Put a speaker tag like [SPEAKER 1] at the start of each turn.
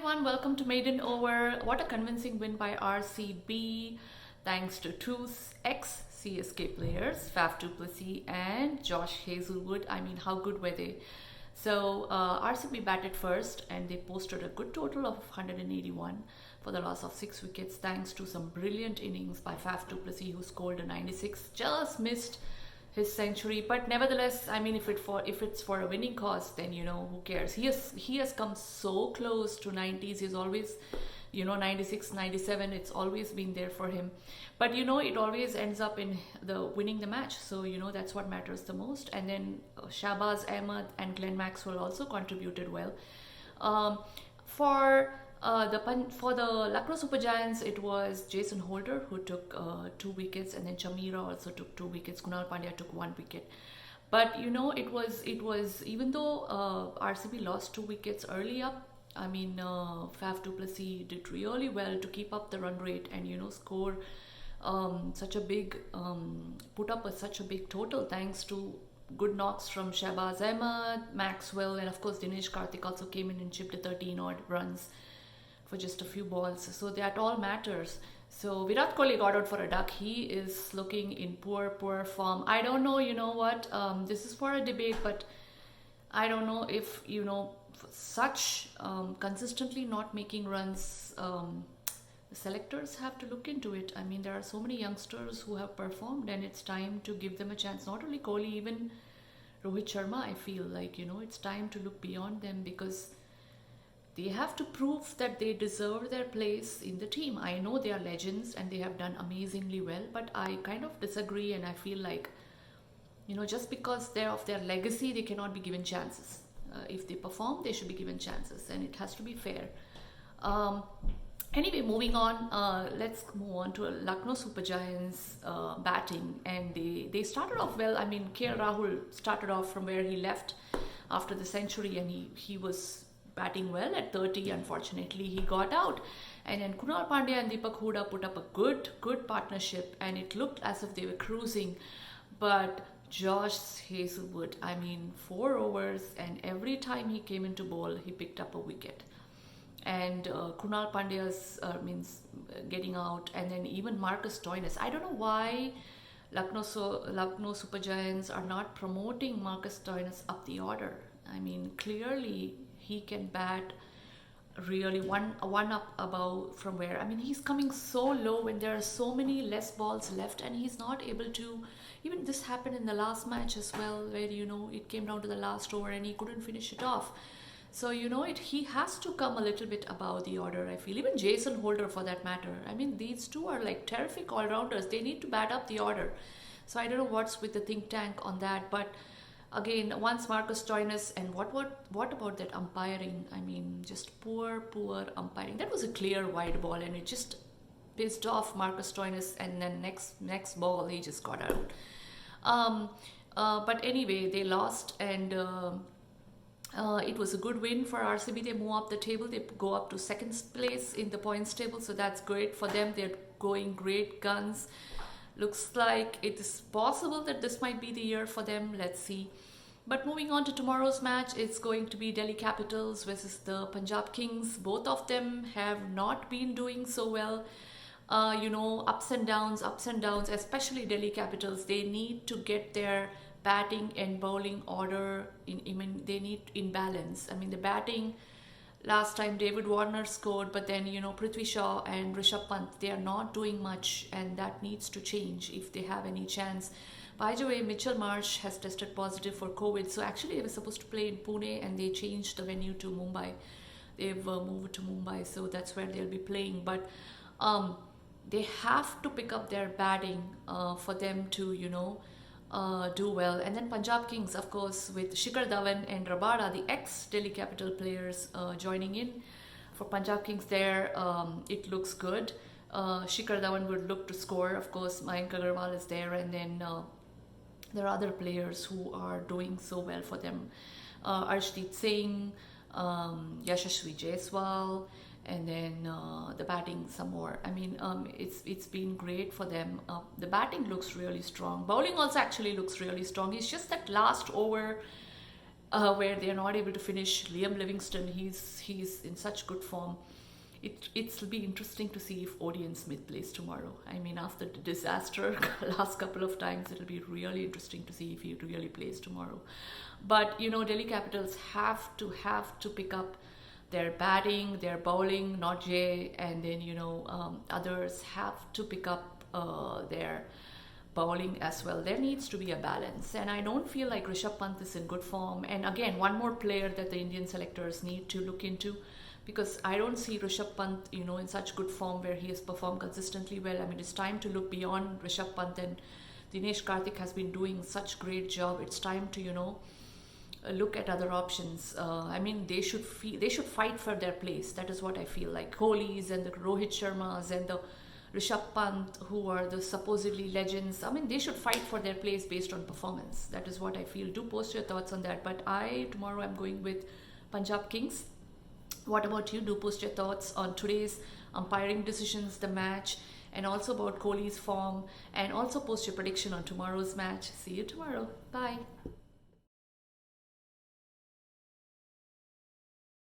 [SPEAKER 1] everyone, welcome to Maiden Over. What a convincing win by RCB thanks to two ex-CSK players, Faf du Plessis and Josh Hazelwood. I mean, how good were they? So RCB batted first and they posted a good total of 181 for the loss of 6 wickets thanks to some brilliant innings by Faf du Plessis, who scored a 96, just missed his century. But nevertheless, I mean, if it's for a winning cause, then who cares. He has come so close to 90s. He's always 96, 97, it's always been there for him. But it always ends up in the winning the match, so that's what matters the most. And then Shahbaz Ahmed and Glenn Maxwell also contributed well. For the Lucknow Super Giants, it was Jason Holder who took 2 wickets, and then Chamira also took 2 wickets. Kunal Pandya took 1 wicket. But it was even though RCB lost 2 wickets early up, I mean, Faf du Plessis did really well to keep up the run rate and score such a big put up such a big total thanks to good knocks from Shahbaz Ahmed, Maxwell, and of course Dinesh Karthik also came in and chipped 13 odd runs for just a few balls. So that all matters. So Virat Kohli got out for a duck. He is looking in poor form. I don't know, what, this is for a debate, but I don't know if, such consistently not making runs, the selectors have to look into it. I mean, there are so many youngsters who have performed and it's time to give them a chance. Not only Kohli, even Rohit Sharma, I feel like, it's time to look beyond them, because they have to prove that they deserve their place in the team. I know they are legends and they have done amazingly well, but I kind of disagree, and I feel like, just because they're of their legacy, they cannot be given chances. If they perform, they should be given chances, and it has to be fair. Anyway, moving on, let's move on to Lucknow Super Giants batting, and they started off well. I mean, KL Rahul started off from where he left after the century, and he was batting well at 30. Unfortunately, he got out, and then Kunal Pandya and Deepak Hooda put up a good partnership, and it looked as if they were cruising. But Josh Hazelwood, I mean, 4 overs, and every time he came into bowl, he picked up a wicket. And Kunal Pandya's getting out, and then even Marcus Stoinis. I don't know why Lucknow Super Giants are not promoting Marcus Stoinis up the order. I mean, clearly he can bat really one up above from where. I mean, he's coming so low when there are so many less balls left, and he's not able to. Even this happened in the last match as well, where it came down to the last over and he couldn't finish it off. So he has to come a little bit above the order, I feel. Even Jason Holder, for that matter. I mean, these two are like terrific all-rounders. They need to bat up the order. So I don't know what's with the think tank on that, but again, once Marcus Stoinis, and what about that umpiring? I mean, just poor umpiring. That was a clear wide ball, and it just pissed off Marcus Stoinis, and then next ball he just got out. But anyway, they lost, and it was a good win for RCB. They move up the table. They go up to 2nd place in the points table, so that's great for them. They're going great guns. Looks like it is possible that this might be the year for them. Let's see. But moving on to tomorrow's match, it's going to be Delhi Capitals versus the Punjab Kings. Both of them have not been doing so well. Ups and downs, especially Delhi Capitals. They need to get their batting and bowling order they need in balance. I mean, the batting, last time David Warner scored, but then Prithvi Shaw and Rishabh Pant, they are not doing much, and that needs to change if they have any chance. By the way, Mitchell Marsh has tested positive for COVID, so actually they were supposed to play in Pune and they changed the venue to Mumbai. They've moved to Mumbai, so that's where they'll be playing. But they have to pick up their batting for them to do well. And then Punjab Kings, of course, with Shikhar Dhawan and Rabada, the ex-Delhi Capital players, joining in. For Punjab Kings there, it looks good. Shikhar Dhawan would look to score. Of course, Mayank Agarwal is there, and then there are other players who are doing so well for them. Arshdeep Singh, Yashasvi Jaiswal, and then the batting some more. I mean, it's been great for them. The batting looks really strong. Bowling also actually looks really strong. It's just that last over where they are not able to finish. Liam Livingston, he's in such good form. It'll be interesting to see if Odean Smith plays tomorrow. I mean, after the disaster last couple of times, it'll be really interesting to see if he really plays tomorrow. But Delhi Capitals have to pick up their batting, their bowling, not Jay, and then others have to pick up their bowling as well. There needs to be a balance, and I don't feel like Rishabh Pant is in good form. And again, one more player that the Indian selectors need to look into, because I don't see Rishabh Pant, in such good form where he has performed consistently well. I mean, it's time to look beyond Rishabh Pant, and Dinesh Karthik has been doing such great job. It's time to, look at other options. I mean, they should fight for their place. That is what I feel like. Kohlis and the Rohit Sharmas and the Rishabh Pant, who are the supposedly legends, I mean, they should fight for their place based on performance. That is what I feel. Do post your thoughts on that. But tomorrow I'm going with Punjab Kings. What about you? Do post your thoughts on today's umpiring decisions, the match, and also about Kohli's form, and also post your prediction on tomorrow's match. See you tomorrow. Bye.